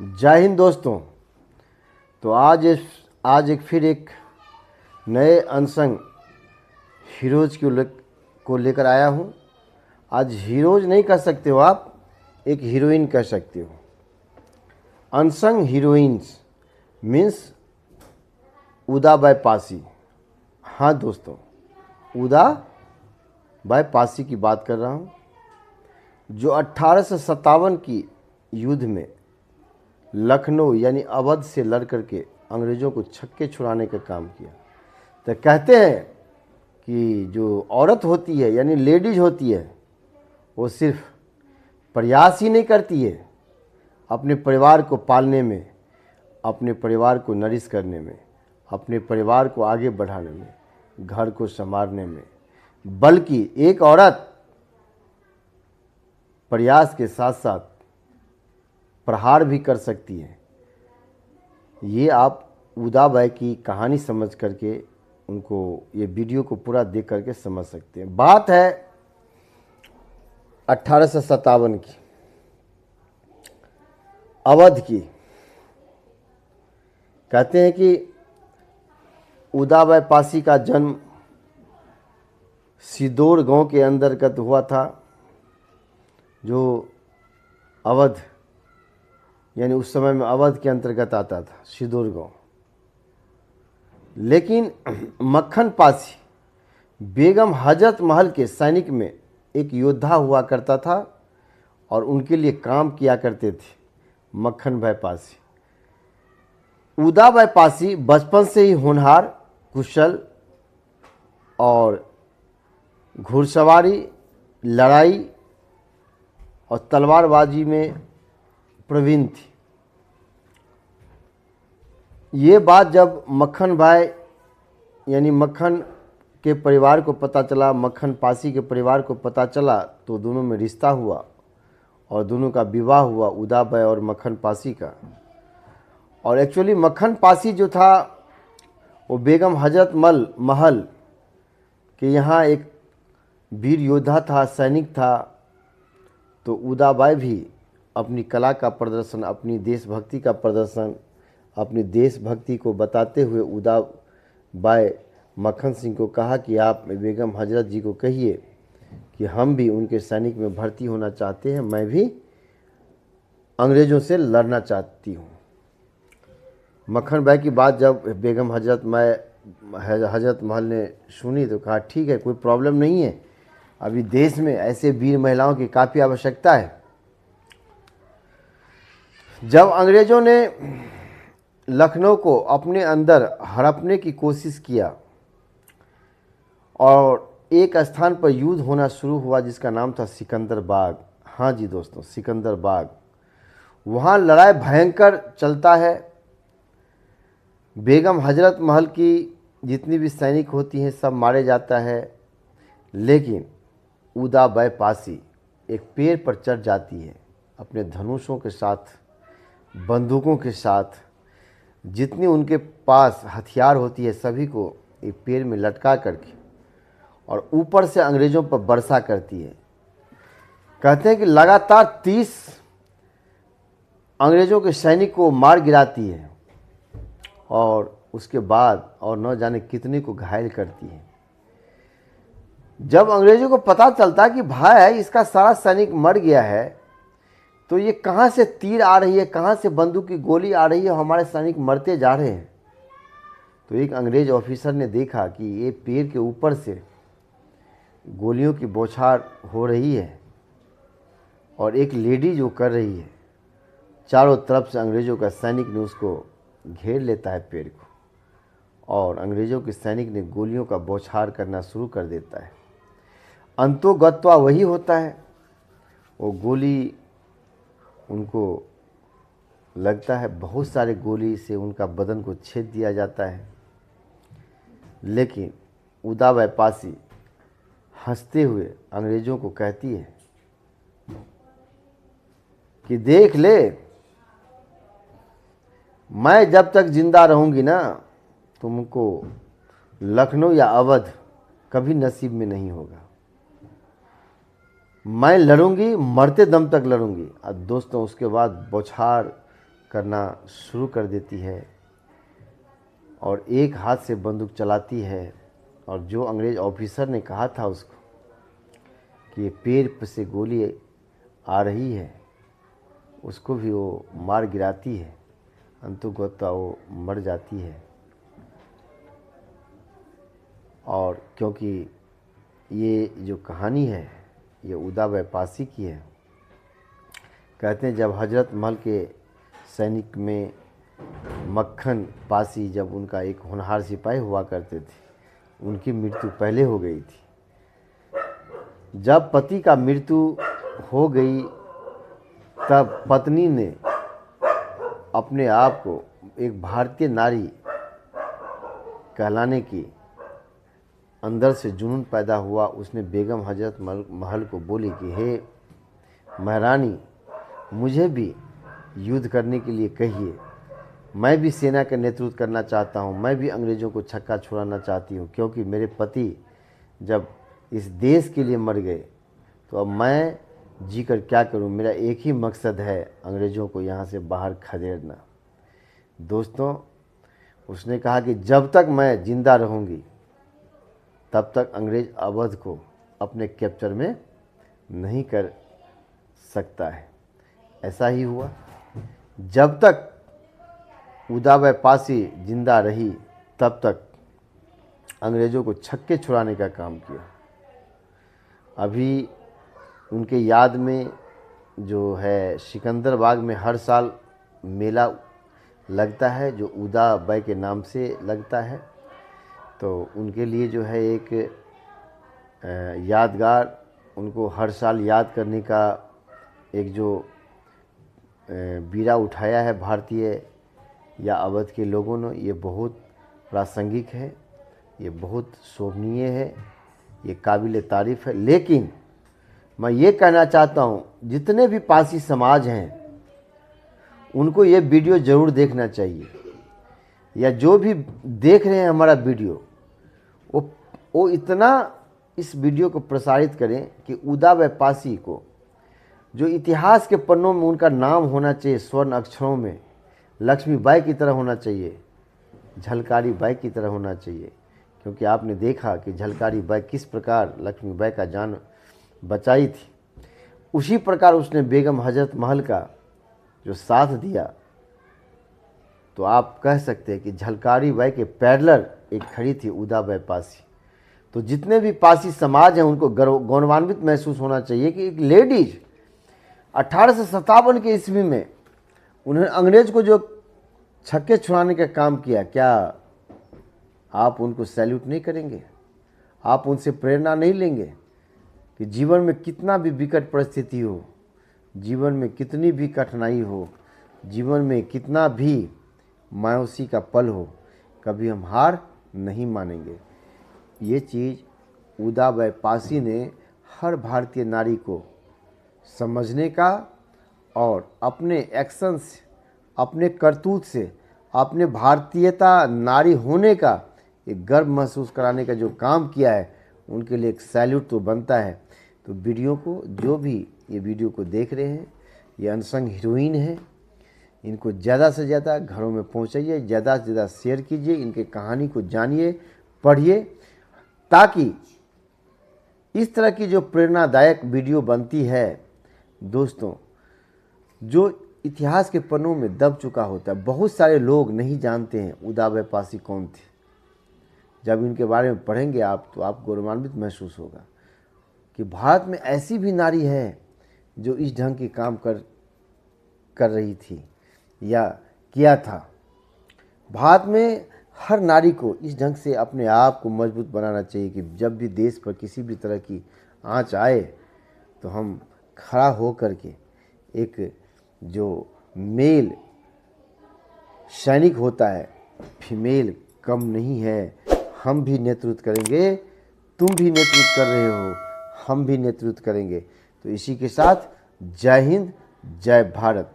जय हिंद दोस्तों। तो आज फिर एक नए अनसंग हीरोज़ को लेकर आया हूँ। आज हीरोज़ नहीं कह सकते हो आप, एक हीरोइन कह सकते हो। अनसंग हीरोइंस मीन्स उदा बाय पासी। हाँ दोस्तों, उदा बाय पासी की बात कर रहा हूँ, जो 1857 की युद्ध में लखनऊ यानी अवध से लड़ करके अंग्रेज़ों को छक्के छुड़ाने का काम किया। तो कहते हैं कि जो औरत होती है यानी लेडीज होती है, वो सिर्फ प्रयास ही नहीं करती है अपने परिवार को पालने में, अपने परिवार को नरिश करने में, अपने परिवार को आगे बढ़ाने में, घर को संवारने में, बल्कि एक औरत प्रयास के साथ साथ प्रहार भी कर सकती है। ये आप उदा बाई की कहानी समझ करके उनको ये वीडियो को पूरा देख करके समझ सकते हैं। बात है 1857 की, अवध की। कहते हैं कि उदा बाई पासी का जन्म सिदौर गांव के अंतर्गत हुआ था, जो अवध यानी उस समय में अवध के अंतर्गत आता था, सिदौर गांव। लेकिन मक्खन पासी बेगम हजरत महल के सैनिक में एक योद्धा हुआ करता था और उनके लिए काम किया करते थे मक्खन भाई पासी। उदा बाई पासी बचपन से ही होनहार, कुशल और घुड़सवारी, लड़ाई और तलवारबाजी में प्रवीण थी। ये बात जब मक्खन भाई यानी मक्खन के परिवार को पता चला, मक्खन पासी के परिवार को पता चला, तो दोनों में रिश्ता हुआ और दोनों का विवाह हुआ, उदा बाई और मक्खन पासी का। और एक्चुअली मक्खन पासी जो था वो बेगम हजरत महल के यहाँ एक वीर योद्धा था, सैनिक था। तो उदा बाई भी अपनी कला का प्रदर्शन, अपनी देशभक्ति का प्रदर्शन, अपनी देशभक्ति को बताते हुए उदा बाई मक्खन सिंह को कहा कि आप बेगम हजरत जी को कहिए कि हम भी उनके सैनिक में भर्ती होना चाहते हैं, मैं भी अंग्रेज़ों से लड़ना चाहती हूँ। मक्खन भाई की बात जब बेगम हजरत महल ने सुनी तो कहा ठीक है, कोई प्रॉब्लम नहीं है, अभी देश में ऐसे वीर महिलाओं की काफ़ी आवश्यकता है। जब अंग्रेज़ों ने लखनऊ को अपने अंदर हड़पने की कोशिश किया और एक स्थान पर युद्ध होना शुरू हुआ जिसका नाम था सिकंदर बाग। हाँ जी दोस्तों, सिकंदर बाग। वहाँ लड़ाई भयंकर चलता है। बेगम हजरत महल की जितनी भी सैनिक होती हैं सब मारे जाता है, लेकिन उदा बाई पासी एक पेड़ पर चढ़ जाती है अपने धनुषों के साथ, बंदूकों के साथ, जितनी उनके पास हथियार होती है सभी को एक पेड़ में लटका करके और ऊपर से अंग्रेज़ों पर वर्षा करती है। कहते हैं कि लगातार 30 अंग्रेज़ों के सैनिक को मार गिराती है और उसके बाद और न जाने कितने को घायल करती है। जब अंग्रेज़ों को पता चलता कि भाई इसका सारा सैनिक मर गया है, तो ये कहाँ से तीर आ रही है, कहाँ से बंदूक की गोली आ रही है, हमारे सैनिक मरते जा रहे हैं। तो एक अंग्रेज़ ऑफिसर ने देखा कि ये पेड़ के ऊपर से गोलियों की बौछार हो रही है और एक लेडी जो कर रही है, चारों तरफ से अंग्रेज़ों का सैनिक ने उसको घेर लेता है पेड़ को, और अंग्रेज़ों के सैनिक ने गोलियों का बौछार करना शुरू कर देता है। अंतोगत्वा वही होता है, वो गोली उनको लगता है, बहुत सारे गोली से उनका बदन को छेद दिया जाता है। लेकिन उदा बाई पासी हंसते हुए अंग्रेज़ों को कहती है कि देख ले, मैं जब तक जिंदा रहूँगी ना, तुमको लखनऊ या अवध कभी नसीब में नहीं होगा। मैं लड़ूंगी, मरते दम तक लड़ूंगी। और दोस्तों उसके बाद बौछार करना शुरू कर देती है और एक हाथ से बंदूक चलाती है। और जो अंग्रेज़ ऑफिसर ने कहा था उसको कि ये पेड़ पर से गोली आ रही है, उसको भी वो मार गिराती है, अंततः वो मर जाती है। और क्योंकि ये जो कहानी है ये उदावै पासी की है। कहते हैं जब हजरत महल के सैनिक में मक्खन पासी, जब उनका एक होनहार सिपाही हुआ करते थे, उनकी मृत्यु पहले हो गई थी। जब पति का मृत्यु हो गई तब पत्नी ने अपने आप को एक भारतीय नारी कहलाने की अंदर से जुनून पैदा हुआ। उसने बेगम हजरत महल को बोली कि हे महारानी, मुझे भी युद्ध करने के लिए कहिए, मैं भी सेना का नेतृत्व करना चाहता हूँ, मैं भी अंग्रेज़ों को छक्का छुड़ाना चाहती हूँ, क्योंकि मेरे पति जब इस देश के लिए मर गए तो अब मैं जी कर क्या करूँ। मेरा एक ही मकसद है, अंग्रेज़ों को यहाँ से बाहर खदेड़ना। दोस्तों, उसने कहा कि जब तक मैं ज़िंदा रहूँगी तब तक अंग्रेज़ अवध को अपने कैप्चर में नहीं कर सकता है। ऐसा ही हुआ। जब तक उदावै पासी जिंदा रही तब तक अंग्रेज़ों को छक्के छुड़ाने का काम किया। अभी उनके याद में जो है सिकंदर में हर साल मेला लगता है जो उदावै के नाम से लगता है। तो उनके लिए जो है एक यादगार, उनको हर साल याद करने का एक जो बीड़ा उठाया है भारतीय या अवध के लोगों ने, ये बहुत प्रासंगिक है, ये बहुत शोभनीय है, ये काबिल तारीफ़ है। लेकिन मैं ये कहना चाहता हूँ जितने भी पासी समाज हैं उनको ये वीडियो ज़रूर देखना चाहिए, या जो भी देख रहे हैं हमारा वीडियो वो इतना इस वीडियो को प्रसारित करें कि उदावै पासी को जो इतिहास के पन्नों में उनका नाम होना चाहिए, स्वर्ण अक्षरों में लक्ष्मीबाई की तरह होना चाहिए, झलकारी बाई की तरह होना चाहिए। क्योंकि आपने देखा कि झलकारी बाई किस प्रकार लक्ष्मीबाई का जान बचाई थी, उसी प्रकार उसने बेगम हजरत महल का जो साथ दिया। तो आप कह सकते हैं कि झलकारी बाई के पैरेलल एक खड़ी थी उदावै पासी। तो जितने भी पासी समाज हैं उनको गौरवान्वित महसूस होना चाहिए कि एक लेडीज 1857 के ईस्वी में उन्होंने अंग्रेज़ को जो छक्के छुड़ाने का काम किया, क्या आप उनको सैल्यूट नहीं करेंगे? आप उनसे प्रेरणा नहीं लेंगे कि जीवन में कितना भी विकट परिस्थिति हो, जीवन में कितनी भी कठिनाई हो, जीवन में कितना भी मायूसी का पल हो, कभी हम हार नहीं मानेंगे। ये चीज़ उदावै पासी ने हर भारतीय नारी को समझने का और अपने एक्शन से, अपने करतूत से, अपने भारतीयता नारी होने का एक गर्व महसूस कराने का जो काम किया है, उनके लिए एक सैल्यूट तो बनता है। तो वीडियो को, जो भी ये वीडियो को देख रहे हैं, ये अनसंग हीरोइन है, इनको ज़्यादा से ज़्यादा घरों में पहुँचाइए, ज़्यादा से ज़्यादा शेयर कीजिए, इनके कहानी को जानिए, पढ़िए, ताकि इस तरह की जो प्रेरणादायक वीडियो बनती है दोस्तों, जो इतिहास के पन्नों में दब चुका होता है। बहुत सारे लोग नहीं जानते हैं उदावै पासी कौन थे। जब इनके बारे में पढ़ेंगे आप तो आप गौरवान्वित महसूस होगा कि भारत में ऐसी भी नारी है जो इस ढंग के काम कर रही थी या किया था। भारत में हर नारी को इस ढंग से अपने आप को मजबूत बनाना चाहिए कि जब भी देश पर किसी भी तरह की आंच आए तो हम खड़ा हो कर के, एक जो मेल सैनिक होता है, फीमेल कम नहीं है, हम भी नेतृत्व करेंगे, तुम भी नेतृत्व कर रहे हो, हम भी नेतृत्व करेंगे। तो इसी के साथ जय हिंद, जय भारत।